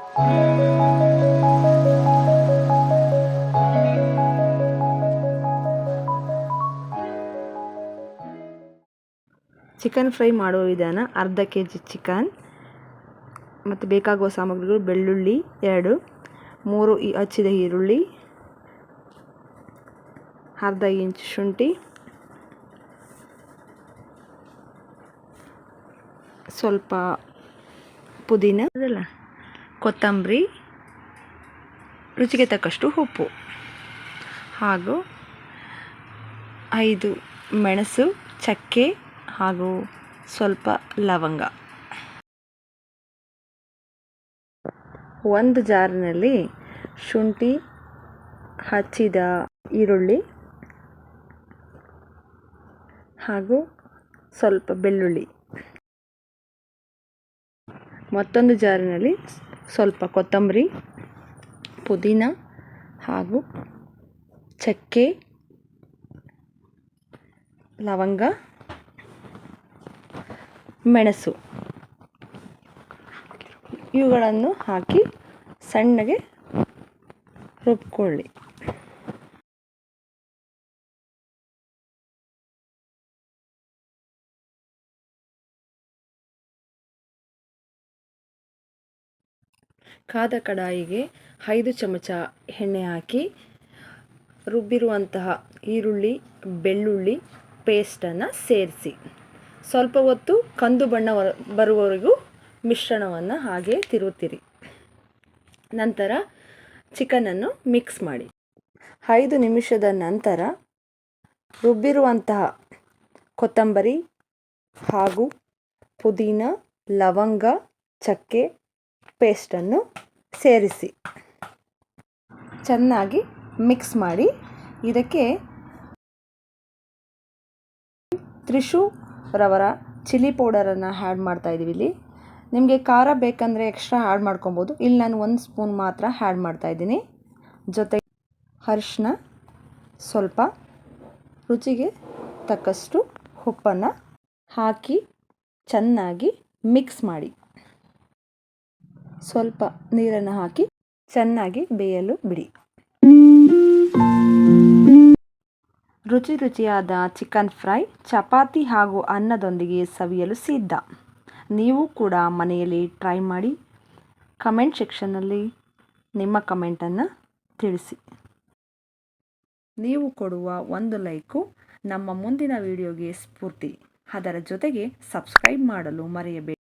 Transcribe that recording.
Chicken fry ಮಾಡುವ ವಿಧಾನ: ಅರ್ಧ kg ಚಿಕನ್ ಮತ್ತು ಬೇಕಾಗುವ ಸಾಮಗ್ರಿಗಳು: ಬೆಳ್ಳುಳ್ಳಿ 2, 3 ಹಚ್ಚಿದ ಈರುಳ್ಳಿ, ಅರ್ಧ ಇಂಚ್ ಶುಂಠಿ, ಸ್ವಲ್ಪ ಪುದೀನ, ಕೊತ್ತಂಬರಿ, ರುಚಿಗೆ ತಕ್ಕಷ್ಟು ಉಪ್ಪು ಹಾಗೂ 5 ಮೆಣಸು, ಚಕ್ಕೆ ಹಾಗೂ ಸ್ವಲ್ಪ ಲವಂಗ. ಒಂದು ಜಾರಿನಲ್ಲಿ ಶುಂಠಿ, ಹಚ್ಚಿದ ಈರುಳ್ಳಿ ಹಾಗೂ ಸ್ವಲ್ಪ ಬೆಳ್ಳುಳ್ಳಿ. ಮತ್ತೊಂದು ಜಾರಿನಲ್ಲಿ ಸ್ವಲ್ಪ ಕೊತ್ತಂಬರಿ, ಪುದೀನ ಹಾಗೂ ಚಕ್ಕೆ, ಲವಂಗ, ಮೆಣಸು ಇವುಗಳನ್ನು ಹಾಕಿ ಸಣ್ಣಗೆ ರುಬ್ಕೊಳ್ಳಿ. ಕಾದ ಕಡಾಯಿಗೆ 5 ಚಮಚ ಎಣ್ಣೆ ಹಾಕಿ ರುಬ್ಬಿರುವಂತಹ ಈರುಳ್ಳಿ ಬೆಳ್ಳುಳ್ಳಿ ಪೇಸ್ಟನ್ನು ಸೇರಿಸಿ ಸ್ವಲ್ಪ ಹೊತ್ತು ಕಂದು ಬಣ್ಣ ಬರುವವರೆಗೂ ಮಿಶ್ರಣವನ್ನು ಹಾಗೆ ತಿರುವುತ್ತಿರಿ. ನಂತರ ಚಿಕನನ್ನು ಮಿಕ್ಸ್ ಮಾಡಿ. 5 ನಿಮಿಷದ ನಂತರ ರುಬ್ಬಿರುವಂತಹ ಕೊತ್ತಂಬರಿ ಹಾಗೂ ಪುದೀನ, ಲವಂಗ, ಚಕ್ಕೆ ಪೇಸ್ಟನ್ನು ಸೇರಿಸಿ ಚೆನ್ನಾಗಿ ಮಿಕ್ಸ್ ಮಾಡಿ. ಇದಕ್ಕೆ ತ್ರಿಶೂರವರ ಚಿಲ್ಲಿ ಪೌಡರನ್ನು ಆ್ಯಡ್ ಮಾಡ್ತಾ ಇದ್ದೀವಿ. ಇಲ್ಲಿ ನಿಮಗೆ ಖಾರ ಬೇಕಂದರೆ ಎಕ್ಸ್ಟ್ರಾ ಆ್ಯಡ್ ಮಾಡ್ಕೊಬೋದು. ಇಲ್ಲಿ ನಾನು 1 ಸ್ಪೂನ್ ಮಾತ್ರ ಆ್ಯಡ್ ಮಾಡ್ತಾ ಇದ್ದೀನಿ. ಜೊತೆಗೆ ಅರಿಶಿನ ಸ್ವಲ್ಪ, ರುಚಿಗೆ ತಕ್ಕಷ್ಟು ಉಪ್ಪನ್ನು ಹಾಕಿ ಚೆನ್ನಾಗಿ ಮಿಕ್ಸ್ ಮಾಡಿ. ಸ್ವಲ್ಪ ನೀರನ್ನು ಹಾಕಿ ಚೆನ್ನಾಗಿ ಬೇಯಲು ಬಿಡಿ. ರುಚಿಯಾದ ಚಿಕನ್ ಫ್ರೈ ಚಪಾತಿ ಹಾಗೂ ಅನ್ನದೊಂದಿಗೆ ಸವಿಯಲು ಸಿದ್ಧ. ನೀವು ಕೂಡ ಮನೆಯಲ್ಲಿ ಟ್ರೈ ಮಾಡಿ. ಕಮೆಂಟ್ ಸೆಕ್ಷನ್ನಲ್ಲಿ ನಿಮ್ಮ ಕಮೆಂಟನ್ನು ತಿಳಿಸಿ. ನೀವು ಕೊಡುವ ಒಂದು ಲೈಕು ನಮ್ಮ ಮುಂದಿನ ವಿಡಿಯೋಗೆ ಸ್ಫೂರ್ತಿ. ಅದರ ಜೊತೆಗೆ ಸಬ್ಸ್ಕ್ರೈಬ್ ಮಾಡಲು ಮರೆಯಬೇಡಿ.